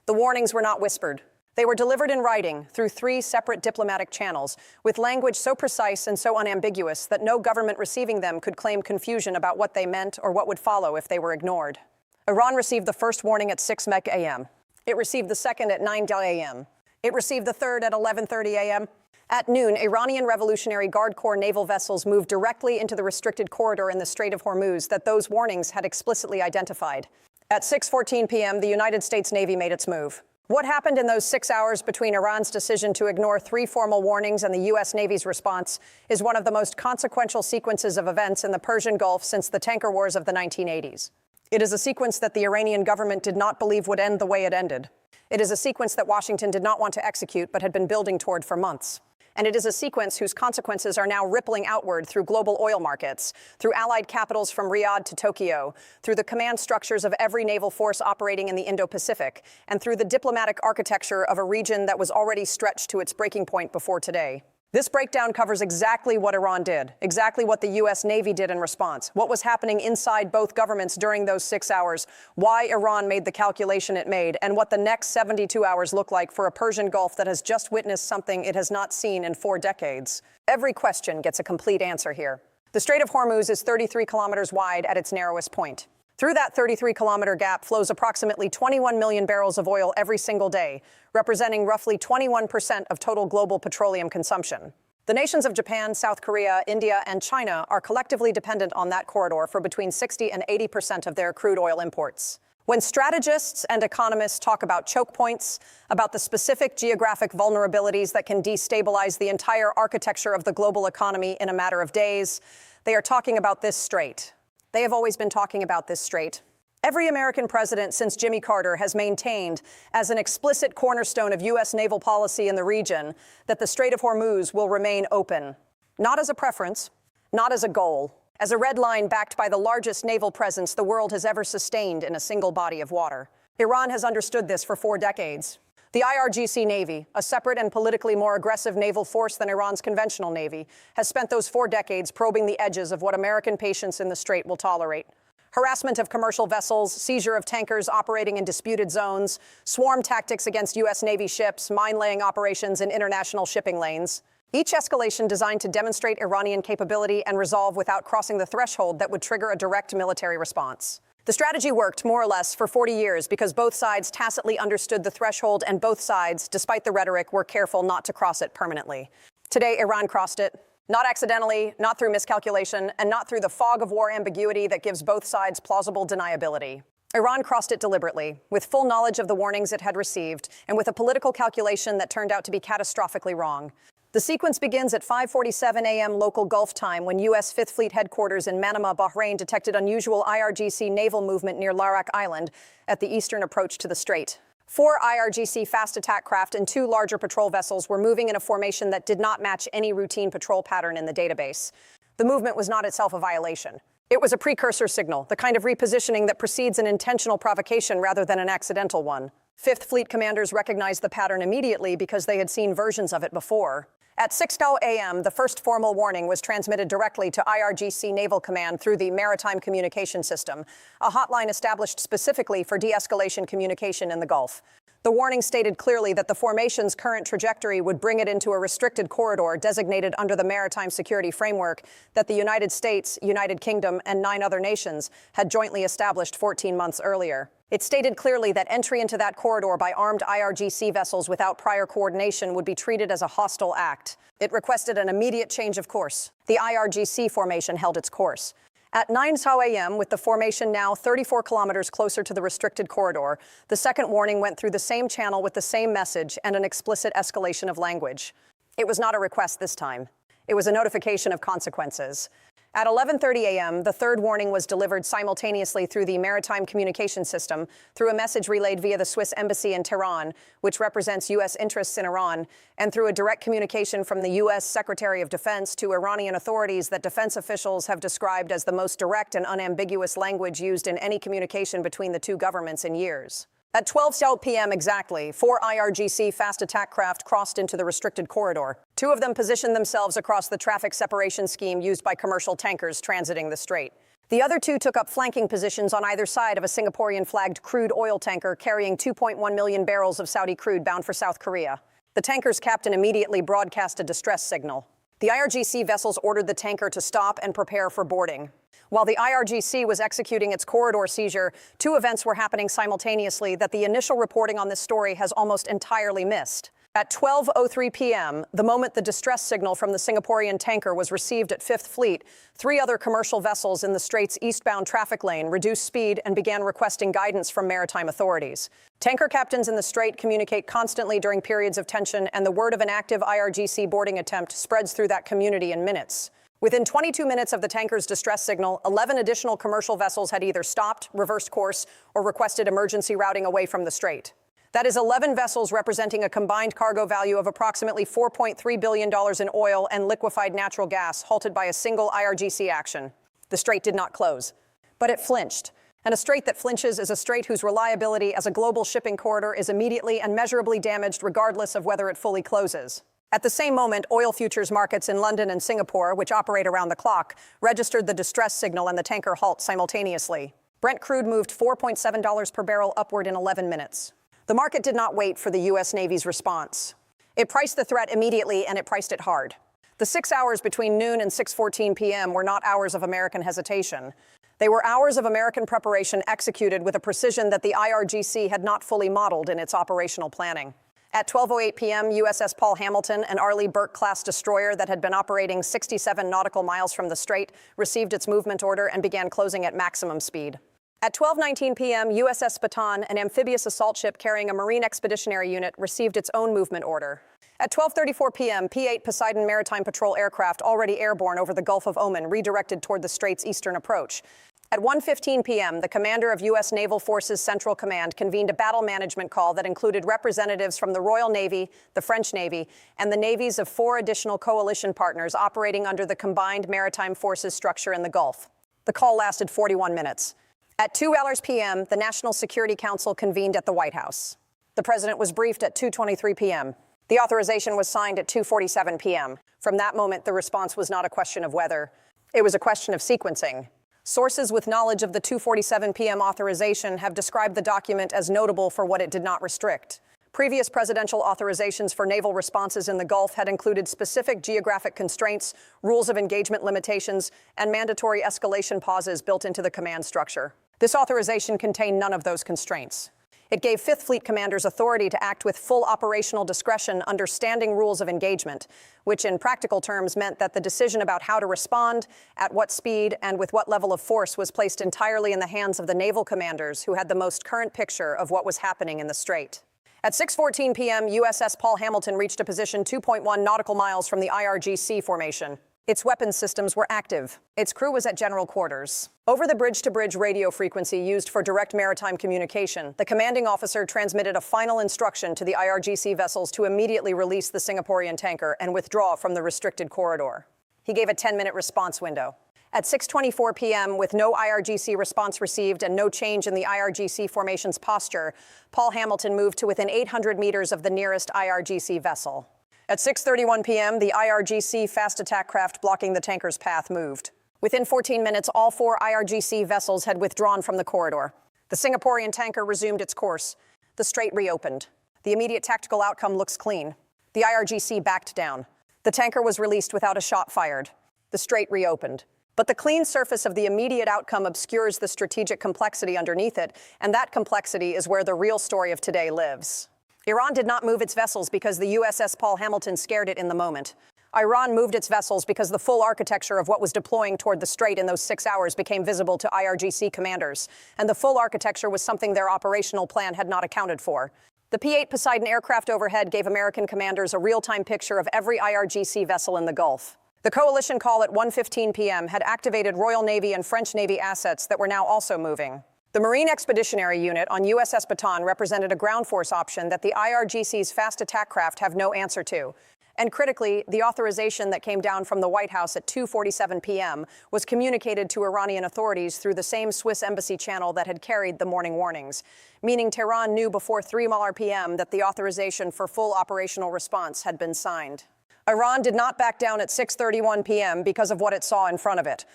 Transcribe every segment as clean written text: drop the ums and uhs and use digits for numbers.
The warnings were not whispered. They were delivered in writing through 3 separate diplomatic channels, with language so precise and so unambiguous that no government receiving them could claim confusion about what they meant or what would follow if they were ignored. Iran received the first warning at 6 a.m. It received the second at 9 a.m. It received the third at 11:30 a.m. At noon, Iranian Revolutionary Guard Corps naval vessels moved directly into the restricted corridor in the Strait of Hormuz that those warnings had explicitly identified. At 6:14 p.m., the United States Navy made its move. What happened in those 6 hours between Iran's decision to ignore 3 formal warnings and the U.S. Navy's response is one of the most consequential sequences of events in the Persian Gulf since the tanker wars of the 1980s. It is a sequence that the Iranian government did not believe would end the way it ended. It is a sequence that Washington did not want to execute but had been building toward for months. And it is a sequence whose consequences are now rippling outward through global oil markets, through allied capitals from Riyadh to Tokyo, through the command structures of every naval force operating in the Indo-Pacific, and through the diplomatic architecture of a region that was already stretched to its breaking point before today. This breakdown covers exactly what Iran did, exactly what the U.S. Navy did in response, what was happening inside both governments during those 6 hours, why Iran made the calculation it made, and what the next 72 hours look like for a Persian Gulf that has just witnessed something it has not seen in 4 decades. Every question gets a complete answer here. The Strait of Hormuz is 33 kilometers wide at its narrowest point. Through that 33-kilometer gap flows approximately 21 million barrels of oil every single day, representing roughly 21% of total global petroleum consumption. The nations of Japan, South Korea, India, and China are collectively dependent on that corridor for between 60 and 80% of their crude oil imports. When strategists and economists talk about choke points, about the specific geographic vulnerabilities that can destabilize the entire architecture of the global economy in a matter of days, they are talking about this strait. They have always been talking about this strait. Every American president since Jimmy Carter has maintained as an explicit cornerstone of U.S. naval policy in the region that the Strait of Hormuz will remain open. Not as a preference, not as a goal, as a red line backed by the largest naval presence the world has ever sustained in a single body of water. Iran has understood this for 4 decades. The IRGC Navy, a separate and politically more aggressive naval force than Iran's conventional Navy, has spent those 4 decades probing the edges of what American patience in the strait will tolerate. Harassment of commercial vessels, seizure of tankers operating in disputed zones, swarm tactics against U.S. Navy ships, mine-laying operations in international shipping lanes. Each escalation designed to demonstrate Iranian capability and resolve without crossing the threshold that would trigger a direct military response. The strategy worked, more or less, for 40 years because both sides tacitly understood the threshold and both sides, despite the rhetoric, were careful not to cross it permanently. Today, Iran crossed it. Not accidentally, not through miscalculation, and not through the fog of war ambiguity that gives both sides plausible deniability. Iran crossed it deliberately, with full knowledge of the warnings it had received, and with a political calculation that turned out to be catastrophically wrong. The sequence begins at 5:47 a.m. local Gulf time when U.S. Fifth Fleet headquarters in Manama, Bahrain detected unusual IRGC naval movement near Larak Island at the eastern approach to the strait. 4 IRGC fast attack craft and 2 larger patrol vessels were moving in a formation that did not match any routine patrol pattern in the database. The movement was not itself a violation. It was a precursor signal, the kind of repositioning that precedes an intentional provocation rather than an accidental one. Fifth Fleet commanders recognized the pattern immediately because they had seen versions of it before. At 6 a.m., the first formal warning was transmitted directly to IRGC Naval Command through the Maritime Communication System, a hotline established specifically for de-escalation communication in the Gulf. The warning stated clearly that the formation's current trajectory would bring it into a restricted corridor designated under the Maritime Security Framework that the United States, United Kingdom, and 9 other nations had jointly established 14 months earlier. It stated clearly that entry into that corridor by armed IRGC vessels without prior coordination would be treated as a hostile act. It requested an immediate change of course. The IRGC formation held its course. At 9 a.m., with the formation now 34 kilometers closer to the restricted corridor, the second warning went through the same channel with the same message and an explicit escalation of language. It was not a request this time. It was a notification of consequences. At 11:30 a.m., the third warning was delivered simultaneously through the Maritime Communication System through a message relayed via the Swiss Embassy in Tehran, which represents U.S. interests in Iran, and through a direct communication from the U.S. Secretary of Defense to Iranian authorities that defense officials have described as the most direct and unambiguous language used in any communication between the 2 governments in years. At 12 p.m. exactly, 4 IRGC fast attack craft crossed into the restricted corridor. 2 of them positioned themselves across the traffic separation scheme used by commercial tankers transiting the strait. The other two took up flanking positions on either side of a Singaporean-flagged crude oil tanker carrying 2.1 million barrels of Saudi crude bound for South Korea. The tanker's captain immediately broadcast a distress signal. The IRGC vessels ordered the tanker to stop and prepare for boarding. While the IRGC was executing its corridor seizure, two events were happening simultaneously that the initial reporting on this story has almost entirely missed. At 12:03 p.m., the moment the distress signal from the Singaporean tanker was received at Fifth Fleet, three other commercial vessels in the Strait's eastbound traffic lane reduced speed and began requesting guidance from maritime authorities. Tanker captains in the Strait communicate constantly during periods of tension, and the word of an active IRGC boarding attempt spreads through that community in minutes. Within 22 minutes of the tanker's distress signal, 11 additional commercial vessels had either stopped, reversed course, or requested emergency routing away from the Strait. That is 11 vessels representing a combined cargo value of approximately $4.3 billion in oil and liquefied natural gas halted by a single IRGC action. The Strait did not close, but it flinched. And a strait that flinches is a strait whose reliability as a global shipping corridor is immediately and measurably damaged regardless of whether it fully closes. At the same moment, oil futures markets in London and Singapore, which operate around the clock, registered the distress signal and the tanker halt simultaneously. Brent crude moved $4.7 per barrel upward in 11 minutes. The market did not wait for the U.S. Navy's response. It priced the threat immediately, and it priced it hard. The 6 hours between noon and 6:14 p.m. were not hours of American hesitation. They were hours of American preparation executed with a precision that the IRGC had not fully modeled in its operational planning. At 12:08 p.m., USS Paul Hamilton, an Arleigh Burke-class destroyer that had been operating 67 nautical miles from the Strait, received its movement order and began closing at maximum speed. At 12:19 p.m., USS Bataan, an amphibious assault ship carrying a Marine Expeditionary Unit, received its own movement order. At 12:34 p.m., P-8 Poseidon Maritime Patrol aircraft already airborne over the Gulf of Oman redirected toward the Strait's eastern approach. At 1:15 p.m., the commander of U.S. Naval Forces Central Command convened a battle management call that included representatives from the Royal Navy, the French Navy, and the navies of 4 additional coalition partners operating under the Combined Maritime Forces structure in the Gulf. The call lasted 41 minutes. At 2:00 p.m., the National Security Council convened at the White House. The president was briefed at 2:23 p.m. The authorization was signed at 2:47 p.m. From that moment, the response was not a question of whether. It was a question of sequencing. Sources with knowledge of the 2:47 p.m. authorization have described the document as notable for what it did not restrict. Previous presidential authorizations for naval responses in the Gulf had included specific geographic constraints, rules of engagement limitations, and mandatory escalation pauses built into the command structure. This authorization contained none of those constraints. It gave Fifth Fleet commanders authority to act with full operational discretion under standing rules of engagement, which in practical terms meant that the decision about how to respond, at what speed, and with what level of force was placed entirely in the hands of the naval commanders who had the most current picture of what was happening in the Strait. At 6:14 p.m., USS Paul Hamilton reached a position 2.1 nautical miles from the IRGC formation. Its weapons systems were active. Its crew was at general quarters. Over the bridge-to-bridge radio frequency used for direct maritime communication, the commanding officer transmitted a final instruction to the IRGC vessels to immediately release the Singaporean tanker and withdraw from the restricted corridor. He gave a 10-minute response window. At 6:24 p.m., with no IRGC response received and no change in the IRGC formation's posture, Paul Hamilton moved to within 800 meters of the nearest IRGC vessel. At 6:31 p.m., the IRGC fast attack craft blocking the tanker's path moved. Within 14 minutes, all 4 IRGC vessels had withdrawn from the corridor. The Singaporean tanker resumed its course. The Strait reopened. The immediate tactical outcome looks clean. The IRGC backed down. The tanker was released without a shot fired. The Strait reopened. But the clean surface of the immediate outcome obscures the strategic complexity underneath it, and that complexity is where the real story of today lives. Iran did not move its vessels because the USS Paul Hamilton scared it in the moment. Iran moved its vessels because the full architecture of what was deploying toward the Strait in those 6 hours became visible to IRGC commanders, and the full architecture was something their operational plan had not accounted for. The P-8 Poseidon aircraft overhead gave American commanders a real-time picture of every IRGC vessel in the Gulf. The coalition call at 1:15 p.m. had activated Royal Navy and French Navy assets that were now also moving. The Marine Expeditionary Unit on USS Bataan represented a ground force option that the IRGC's fast attack craft have no answer to. And critically, the authorization that came down from the White House at 2:47 p.m. was communicated to Iranian authorities through the same Swiss embassy channel that had carried the morning warnings, meaning Tehran knew before 3:00 p.m. that the authorization for full operational response had been signed. Iran did not back down at 6:31 p.m. because of what it saw in front of it.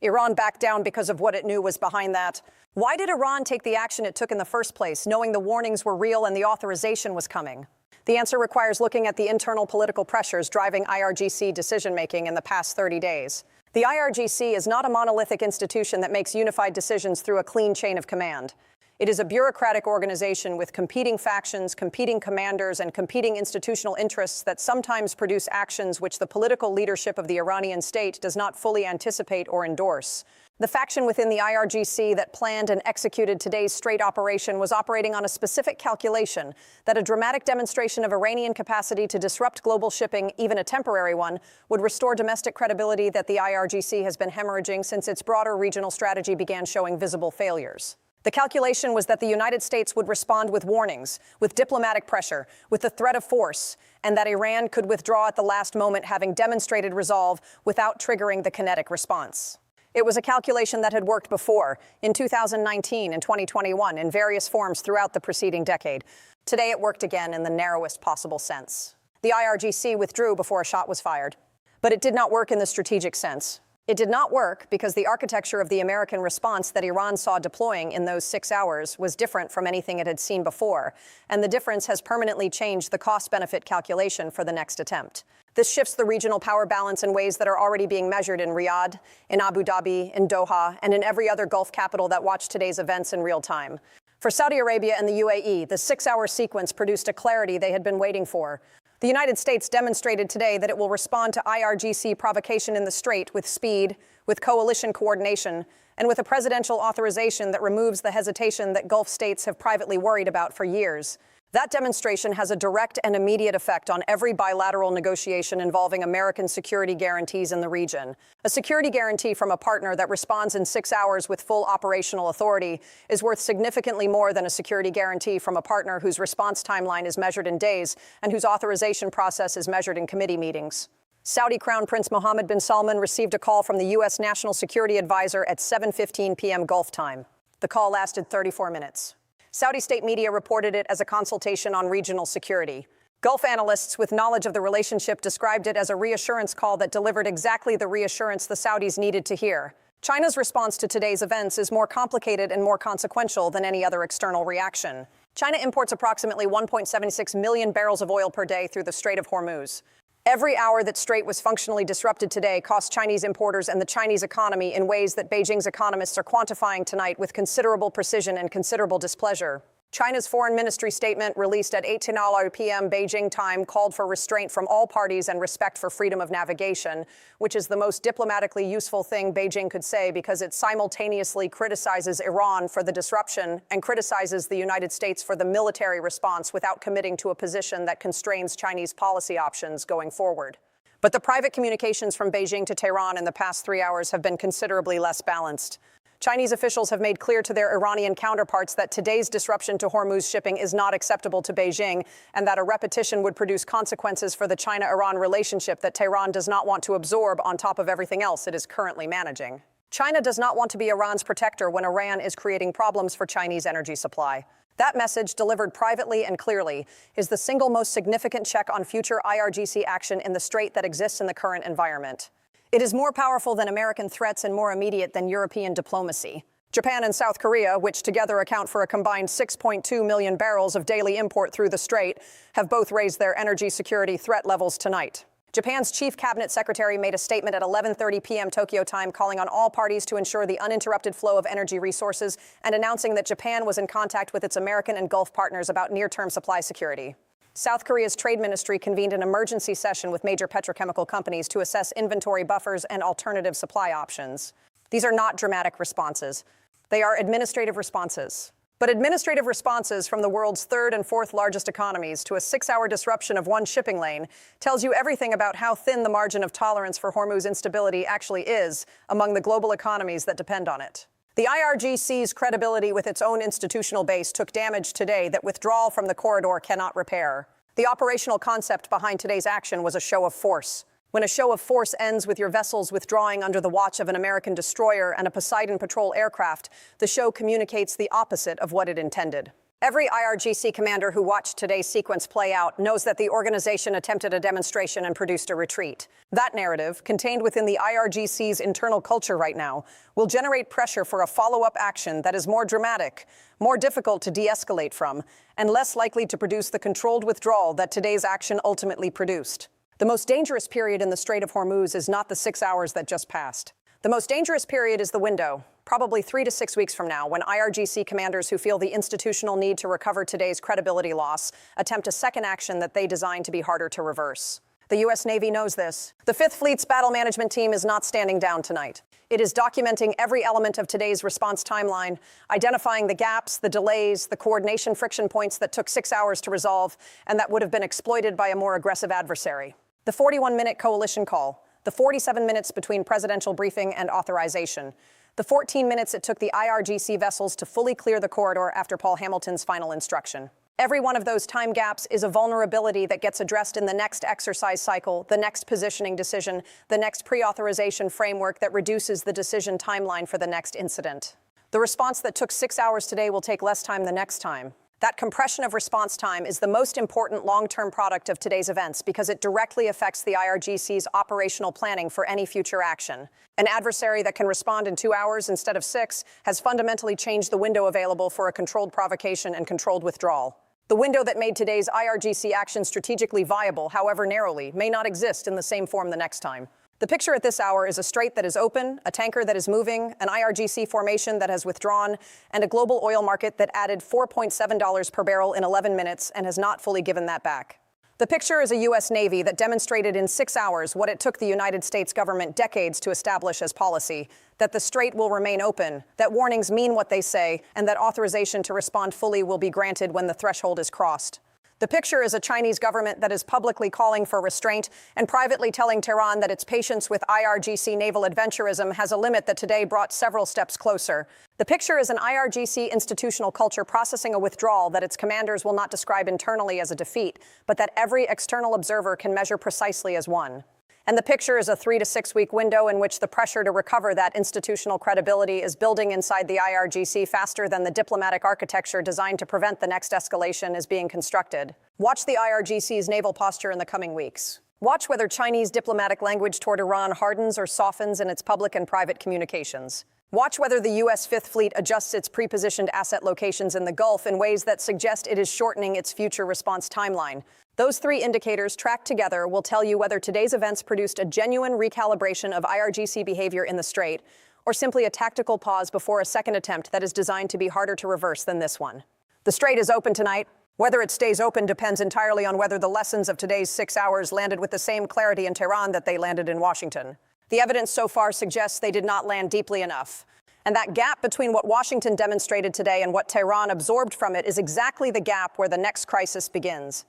Iran backed down because of what it knew was behind that. Why did Iran take the action it took in the first place, knowing the warnings were real and the authorization was coming? The answer requires looking at the internal political pressures driving IRGC decision-making in the past 30 days. The IRGC is not a monolithic institution that makes unified decisions through a clean chain of command. It is a bureaucratic organization with competing factions, competing commanders, and competing institutional interests that sometimes produce actions which the political leadership of the Iranian state does not fully anticipate or endorse. The faction within the IRGC that planned and executed today's Strait operation was operating on a specific calculation that a dramatic demonstration of Iranian capacity to disrupt global shipping, even a temporary one, would restore domestic credibility that the IRGC has been hemorrhaging since its broader regional strategy began showing visible failures. The calculation was that the United States would respond with warnings, with diplomatic pressure, with the threat of force, and that Iran could withdraw at the last moment, having demonstrated resolve without triggering the kinetic response. It was a calculation that had worked before, in 2019 and 2021, in various forms throughout the preceding decade. Today it worked again in the narrowest possible sense. The IRGC withdrew before a shot was fired. But it did not work in the strategic sense. It did not work because the architecture of the American response that Iran saw deploying in those 6 hours was different from anything it had seen before, and the difference has permanently changed the cost-benefit calculation for the next attempt. This shifts the regional power balance in ways that are already being measured in Riyadh, in Abu Dhabi, in Doha, and in every other Gulf capital that watched today's events in real time. For Saudi Arabia and the UAE, the 6-hour sequence produced a clarity they had been waiting for. The United States demonstrated today that it will respond to IRGC provocation in the Strait with speed, with coalition coordination, and with a presidential authorization that removes the hesitation that Gulf states have privately worried about for years. That demonstration has a direct and immediate effect on every bilateral negotiation involving American security guarantees in the region. A security guarantee from a partner that responds in 6 hours with full operational authority is worth significantly more than a security guarantee from a partner whose response timeline is measured in days and whose authorization process is measured in committee meetings. Saudi Crown Prince Mohammed bin Salman received a call from the U.S. National Security Advisor at 7:15 p.m. Gulf time. The call lasted 34 minutes. Saudi state media reported it as a consultation on regional security. Gulf analysts with knowledge of the relationship described it as a reassurance call that delivered exactly the reassurance the Saudis needed to hear. China's response to today's events is more complicated and more consequential than any other external reaction. China imports approximately 1.76 million barrels of oil per day through the Strait of Hormuz. Every hour that Strait was functionally disrupted today cost Chinese importers and the Chinese economy in ways that Beijing's economists are quantifying tonight with considerable precision and considerable displeasure. China's foreign ministry statement, released at 8:10 p.m. Beijing time, called for restraint from all parties and respect for freedom of navigation, which is the most diplomatically useful thing Beijing could say because it simultaneously criticizes Iran for the disruption and criticizes the United States for the military response without committing to a position that constrains Chinese policy options going forward. But the private communications from Beijing to Tehran in the past 3 hours have been considerably less balanced. Chinese officials have made clear to their Iranian counterparts that today's disruption to Hormuz shipping is not acceptable to Beijing and that a repetition would produce consequences for the China-Iran relationship that Tehran does not want to absorb on top of everything else it is currently managing. China does not want to be Iran's protector when Iran is creating problems for Chinese energy supply. That message, delivered privately and clearly, is the single most significant check on future IRGC action in the Strait that exists in the current environment. It is more powerful than American threats and more immediate than European diplomacy. Japan and South Korea, which together account for a combined 6.2 million barrels of daily import through the Strait, have both raised their energy security threat levels tonight. Japan's chief cabinet secretary made a statement at 11:30 p.m. Tokyo time calling on all parties to ensure the uninterrupted flow of energy resources and announcing that Japan was in contact with its American and Gulf partners about near-term supply security. South Korea's trade ministry convened an emergency session with major petrochemical companies to assess inventory buffers and alternative supply options. These are not dramatic responses. They are administrative responses. But administrative responses from the world's third and fourth largest economies to a 6-hour disruption of one shipping lane tells you everything about how thin the margin of tolerance for Hormuz instability actually is among the global economies that depend on it. The IRGC's credibility with its own institutional base took damage today that withdrawal from the corridor cannot repair. The operational concept behind today's action was a show of force. When a show of force ends with your vessels withdrawing under the watch of an American destroyer and a Poseidon patrol aircraft, the show communicates the opposite of what it intended. Every IRGC commander who watched today's sequence play out knows that the organization attempted a demonstration and produced a retreat. That narrative, contained within the IRGC's internal culture right now, will generate pressure for a follow-up action that is more dramatic, more difficult to de-escalate from, and less likely to produce the controlled withdrawal that today's action ultimately produced. The most dangerous period in the Strait of Hormuz is not the 6 hours that just passed. The most dangerous period is the window, probably 3 to 6 weeks from now, when IRGC commanders who feel the institutional need to recover today's credibility loss attempt a second action that they designed to be harder to reverse. The U.S. Navy knows this. The Fifth Fleet's battle management team is not standing down tonight. It is documenting every element of today's response timeline, identifying the gaps, the delays, the coordination friction points that took 6 hours to resolve and that would have been exploited by a more aggressive adversary. The 41-minute coalition call, the 47 minutes between presidential briefing and authorization, the 14 minutes it took the IRGC vessels to fully clear the corridor after Paul Hamilton's final instruction. Every one of those time gaps is a vulnerability that gets addressed in the next exercise cycle, the next positioning decision, the next pre-authorization framework that reduces the decision timeline for the next incident. The response that took 6 hours today will take less time the next time. That compression of response time is the most important long-term product of today's events because it directly affects the IRGC's operational planning for any future action. An adversary that can respond in 2 hours instead of 6 has fundamentally changed the window available for a controlled provocation and controlled withdrawal. The window that made today's IRGC action strategically viable, however narrowly, may not exist in the same form the next time. The picture at this hour is a strait that is open, a tanker that is moving, an IRGC formation that has withdrawn, and a global oil market that added $4.7 per barrel in 11 minutes and has not fully given that back. The picture is a U.S. Navy that demonstrated in 6 hours what it took the United States government decades to establish as policy, that the strait will remain open, that warnings mean what they say, and that authorization to respond fully will be granted when the threshold is crossed. The picture is a Chinese government that is publicly calling for restraint and privately telling Tehran that its patience with IRGC naval adventurism has a limit that today brought several steps closer. The picture is an IRGC institutional culture processing a withdrawal that its commanders will not describe internally as a defeat, but that every external observer can measure precisely as one. And the picture is a 3 to 6 week window in which the pressure to recover that institutional credibility is building inside the IRGC faster than the diplomatic architecture designed to prevent the next escalation is being constructed. Watch the IRGC's naval posture in the coming weeks. Watch whether Chinese diplomatic language toward Iran hardens or softens in its public and private communications. Watch whether the U.S. Fifth Fleet adjusts its pre-positioned asset locations in the Gulf in ways that suggest it is shortening its future response timeline. Those 3 indicators tracked together will tell you whether today's events produced a genuine recalibration of IRGC behavior in the Strait, or simply a tactical pause before a second attempt that is designed to be harder to reverse than this one. The Strait is open tonight. Whether it stays open depends entirely on whether the lessons of today's 6 hours landed with the same clarity in Tehran that they landed in Washington. The evidence so far suggests they did not land deeply enough. And that gap between what Washington demonstrated today and what Tehran absorbed from it is exactly the gap where the next crisis begins.